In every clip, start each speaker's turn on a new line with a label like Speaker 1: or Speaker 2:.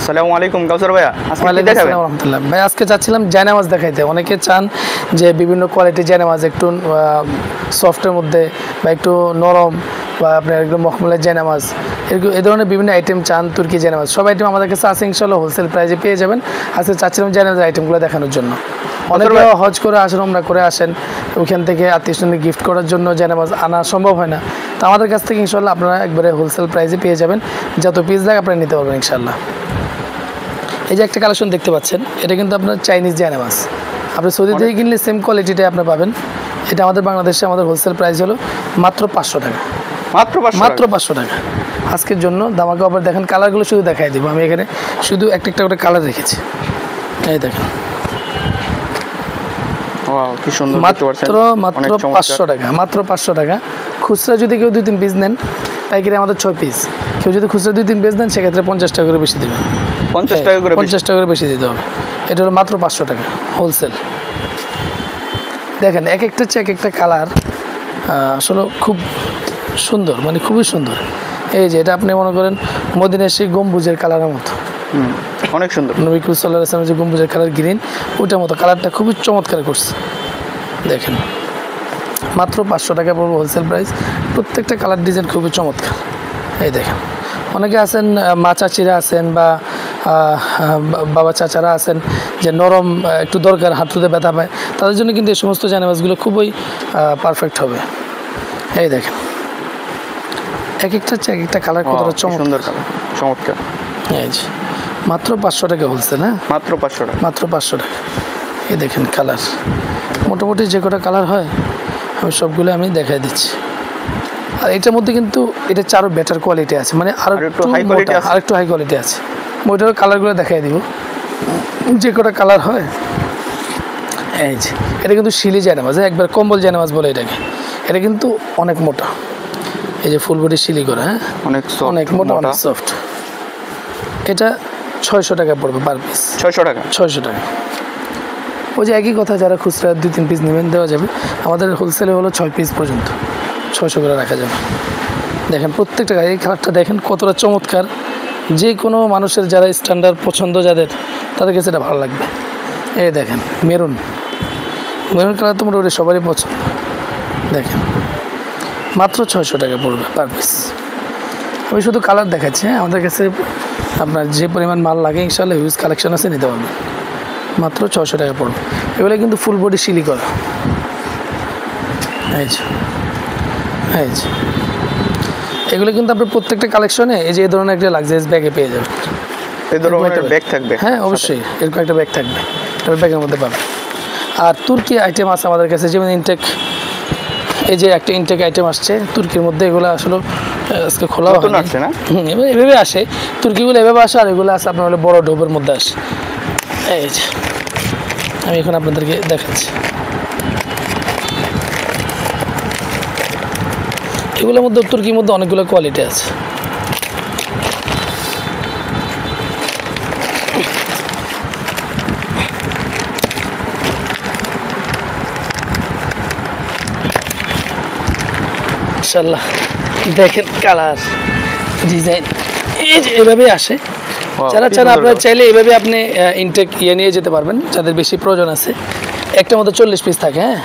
Speaker 1: আসসালামু আলাইকুম কাউসার ভাইয়া,
Speaker 2: ওয়ালাইকুম আসসালাম রাহমাতুল্লাহ। ভাই আজকে চাচ্ছিলাম জায়নামাজ দেখাইতে। অনেকে চান যে বিভিন্ন কোয়ালিটির জায়নামাজ, একটু সফটের মধ্যে বা একটু নরম বা আপনার একদম মখমলের জায়নামাজ, এই ধরনের বিভিন্ন আইটেম চান। তুর্কি জায়নামাজ সব আইটেম আমাদের কাছে আছে, ইনশাআল্লাহ হোলসেল প্রাইসে পেয়ে যাবেন। আজকে চাচ্ছিলাম জায়নামাজের আইটেমগুলো দেখানোর জন্য। অনেকে হজ করে আসেন, ওমরা করে আসেন, ওইখান থেকে আত্মীয়স্বজনকে গিফট করার জন্য জায়নামাজ আনা সম্ভব হয় না। তো আমাদের কাছ থেকে ইনশাআল্লাহ আপনারা একবারে হোলসেল প্রাইসে পেয়ে যাবেন। যত পিস লাগে আপনারা নিতে পারবেন ইনশাআল্লাহ। এই যে একটা কালেকশন দেখতে পাচ্ছেন, এটা কিন্তু আপনার চাইনিজ জায়নামাজ। আপনি সৌদি থেকে কিনলে সেম কোয়ালিটিটাই আপনি পাবেন। এটা আমাদের বাংলাদেশে আমাদের হোলসেল প্রাইস হলো মাত্র 500 টাকা। মাত্র 500 টাকা আজকের জন্য ধামাকা অফার। দেখেন কালারগুলো শুধু দেখাই দেবো আমি। এখানে শুধু একটা একটা করে কালার রেখেছি, এই দেখেন।
Speaker 1: কি সুন্দর,
Speaker 2: মাত্র 500 টাকা, মাত্র 500 টাকা। খুচরা যদি কেউ 2-3 পিস নেন, পাইকারি আমাদের 6 পিস। কেউ যদি খুচরা 2-3 পিস নেন, সেক্ষেত্রে 50 টাকা করে বেশি দেবেন।
Speaker 1: 50 টাকা করে
Speaker 2: বেশি দিতে হবে। এটা হলো মাত্র 500 টাকা হোলসেল। দেখেন এক একটা চেক, একটা কালার আসলে খুব সুন্দর, মানে খুবই সুন্দর। এই যে এটা আপনি মনে করেন মদিনার সেই গম্বুজের কালারের মতো,
Speaker 1: অনেক সুন্দর।
Speaker 2: নবী করিম সাল্লাল্লাহু আলাইহি ওয়াসাল্লামের যে গম্বুজের কালার গ্রিন, ওইটার মতো কালারটা খুবই চমৎকার করছে। দেখেন মাত্র 500 টাকা পড়বে হোলসেল প্রাইস। প্রত্যেকটা কালার ডিজাইন খুবই চমৎকার। এই দেখেন অনেকে আছেন, মা চাচিরা আছেন বা বাবা চাচারা আছেন, যে নরম একটু দরকার, হাঁটুতে ব্যথা পায়, তাদের জন্য কিন্তু এই সমস্ত জায়নামাজগুলো খুবই পারফেক্ট হবে। এই দেখেন এক একটা কালার কতটা
Speaker 1: চমৎকার।
Speaker 2: এই যে মাত্র 500 টাকা হোলসেল। হ্যাঁ,
Speaker 1: মাত্র 500 টাকা,
Speaker 2: মাত্র 500 টাকা। এই দেখেন কালার, মোটামুটি যে কটা কালার হয় আমি সবগুলো আমি দেখাই দিচ্ছি। আর এটার মধ্যে কিন্তু এটা আরও বেটার কোয়ালিটি আছে, মানে আরেকটু হাই কোয়ালিটি আছে। ওইটার কালারগুলো দেখাই দিব, যে কটা কালার হয়। এই যে এটা কিন্তু শিলি জায়নামাজ, একবার কম্বল জায়নামাজ বলে এটাকে। এটা কিন্তু অনেক মোটা, এই যে ফুল বডি শিলি করা। হ্যাঁ, অনেক মোটা, অনেক সফট। এটা 600 টাকা পড়বে পার পিস। 600 টাকা। ওই যে একই কথা, যারা খুচরা 2-3 পিস নেবেন দেওয়া যাবে। আমাদের হোলসেলে হলো 6 পিস পর্যন্ত 600 করে রাখা যাবে। দেখেন প্রত্যেকটা এই কালারটা দেখেন কতটা চমৎকার। যে কোনো মানুষের যারা স্ট্যান্ডার্ড পছন্দ, যাদের, তাদের কাছে এটা ভালো লাগবে। এই দেখেন মেরুন কালার তো মোটামুটি সবারই পছন্দ। দেখেন মাত্র 600 টাকা পড়বে পার পিস। আমি শুধু কালার দেখাচ্ছি। হ্যাঁ, আমাদের কাছে আপনার যে পরিমাণ মাল লাগে ইনশাআল্লাহ হিউজ কালেকশন আছে, নিতে পারবেন। মাত্র 600 টাকা পড়বে। এগুলো কিন্তু ফুল বডি শিলি করা। এই যে এগুলো কিন্তু আপনার প্রত্যেকটা কালেকশনে এই যে এই ধরনের একটা লাক্সারিয়াস ব্যাগে পেয়ে যাবেন।
Speaker 1: এই ধরনের ব্যাগ থাকবে?
Speaker 2: হ্যাঁ, অবশ্যই এরকম একটা ব্যাগ থাকবে, এর ব্যাগের মধ্যে পাবেন। আর তুর্কি আইটেম আছে আমাদের কাছে, যেমন ইনটেক। এই যে একটা ইনটেক আইটেম আসছে তুর্কির মধ্যে, এগুলো আসলে আজকে খোলা
Speaker 1: আসছে না,
Speaker 2: এভাবে আসে তুর্কিগুলো, এভাবে আসে। আর এগুলো আসে আপনার হলে বড় ডোবের মধ্যে আসে। এই যে আমি এখন আপনাদেরকে দেখাচ্ছি। এগুলোর মধ্যে তুর্কির মধ্যে অনেকগুলো কোয়ালিটি আছে। ইনশাআল্লাহ দেখেন কালার ডিজাইন এই যে এভাবে আসে। যারা চান আপনারা চাইলে এভাবে আপনি ইনটেক নিয়ে যেতে পারবেন, যাদের বেশি প্রয়োজন আছে। একটার মধ্যে 40 পিস থাকে। হ্যাঁ,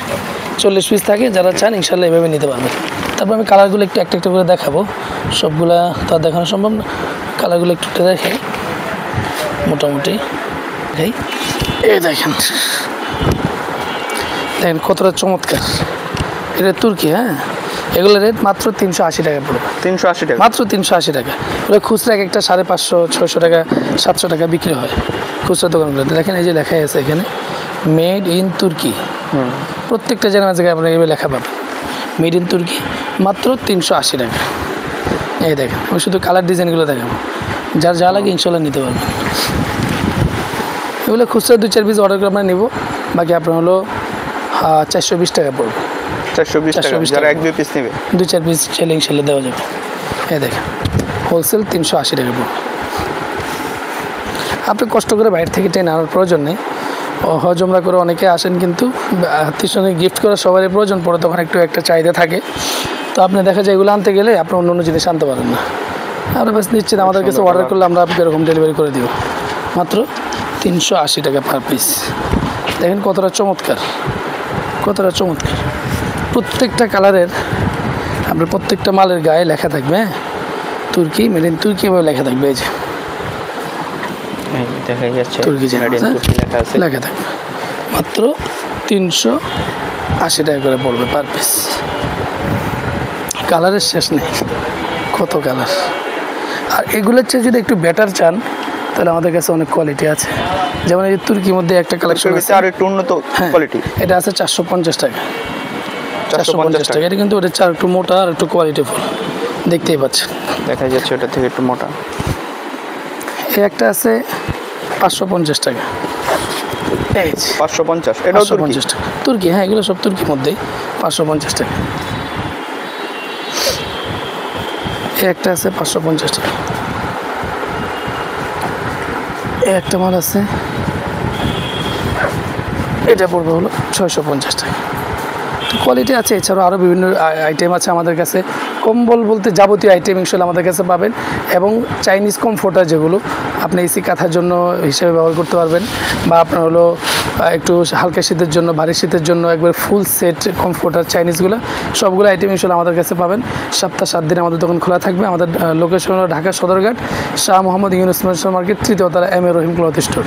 Speaker 2: 40 পিস থাকে। যারা চান ইনশাআল্লাহ এভাবে নিতে পারবেন। তারপর আমি কালারগুলো একটু একটা করে দেখাবো, সবগুলা তো আর দেখানো সম্ভব না। কালারগুলো একটু দেখাই মোটামুটি। এই দেখেন কতটা চমৎকার। এটা তুর্কি। হ্যাঁ, এগুলো রেট মাত্র 380 টাকা পড়বে।
Speaker 1: 380 টাকা,
Speaker 2: মাত্র 380 টাকা। ওটা খুচরা একটা 550, 600 টাকা, 700 টাকা বিক্রি হয় খুচরা দোকানগুলোতে। দেখেন এই যে লেখাই আছে এখানে মেড ইন তুর্কি। প্রত্যেকটা জায়গায় আপনার এভাবে লেখা পাবেন মেড ইন তুর্কি, মাত্র 380 টাকা। এই দেখেন আমি শুধু কালার ডিজাইনগুলো দেখাবো, যার যা লাগে ইনশাল্লাহ নিতে পারবেন। এগুলো খুচরা 2-4 পিস অর্ডার করে আমরা নিব, বাকি আপনার হলো 420 টাকা পড়বে।
Speaker 1: 420 টাকা, যারা 1-2 পিস নেবে,
Speaker 2: 2-4 পিস সেলে দেওয়া যাবে। এই দেখেন হোলসেল 380 টাকা পড়বে। আপনি কষ্ট করে বাইরে থেকে টেনে আনার প্রয়োজন নেই। হজ উমরা করে অনেকে আসেন, কিন্তু আত্মীয় সঙ্গে গিফট করার সবারই প্রয়োজন পড়ে, তখন একটু একটা চাহিদা থাকে। তো আপনি দেখা যায় এগুলো আনতে গেলে আপনি অন্য জিনিস আনতে পারেন না। আমরা বেশ নিশ্চিত আমাদের কাছে অর্ডার করলে আমরা আপনাকে এরকম ডেলিভারি করে দিব মাত্র 380 টাকা পার পিস। দেখেন কতটা চমৎকার, কতটা চমৎকার। প্রত্যেকটা কালারের আপনার প্রত্যেকটা মালের গায়ে লেখা থাকবে, হ্যাঁ তুর্কি, মেড ইন তুর্কি এভাবে লেখা থাকবে। এই যে
Speaker 1: দেখা যাচ্ছে
Speaker 2: তুর্কি
Speaker 1: Made in Turkey লেখা আছে।
Speaker 2: লেখা থাকবে মাত্র 380 টাকা করে পড়বে পার পিস। কালারের শেষ নেই, কত কালার। আর এগুলোর চেয়ে যদি একটু বেটার চান তাহলে আমাদের কাছে অনেক কোয়ালিটি আছে। যেমন এই যে তুর্কির মধ্যে একটা কালেকশন আছে,
Speaker 1: আর একটু উন্নত
Speaker 2: হ্যাঁ
Speaker 1: কোয়ালিটি,
Speaker 2: এটা আছে 450 টাকা। 450 টাকা। এটা কিন্তু ওটা চার একটু মোটা আর একটু কোয়ালিটি ফুল, দেখতেই পাচ্ছেন।
Speaker 1: দেখা যাচ্ছে ওটা থেকে একটু মোটা।
Speaker 2: এই একটা আছে 550 টাকা। এই যে
Speaker 1: 550, এটাও তুর্কি।
Speaker 2: 550 টাকা তুর্কি, হ্যাঁ এগুলো সব তুর্কির মধ্যেই। 550 টাকা। এই একটা আছে 550 টাকা। এই একটা মাল আছে, এটা পড়বে হলো 650 টাকা। কোয়ালিটি আছে, এছাড়াও আরও বিভিন্ন আইটেম আছে আমাদের কাছে। কম্বল বলতে যাবতীয় আইটেম ইনশাল্লাহ আমাদের কাছে পাবেন। এবং চাইনিজ কমফোর্টার যেগুলো আপনি এসি কাঁথার জন্য হিসেবে ব্যবহার করতে পারবেন, বা আপনার হলো একটু হালকা শীতের জন্য, ভারী শীতের জন্য একবার ফুল সেট কমফোর্টার চাইনিজগুলো, সবগুলো আইটেম ইনশাল্লাহ আমাদের কাছে পাবেন। সপ্তাহ 7 দিন আমাদের দোকান খোলা থাকবে। আমাদের লোকেশন হলো ঢাকা সদরঘাট, শাহ মোহাম্মদ ইউনুস মার্কেট, 3য় তলা, M A Rahim cloth store.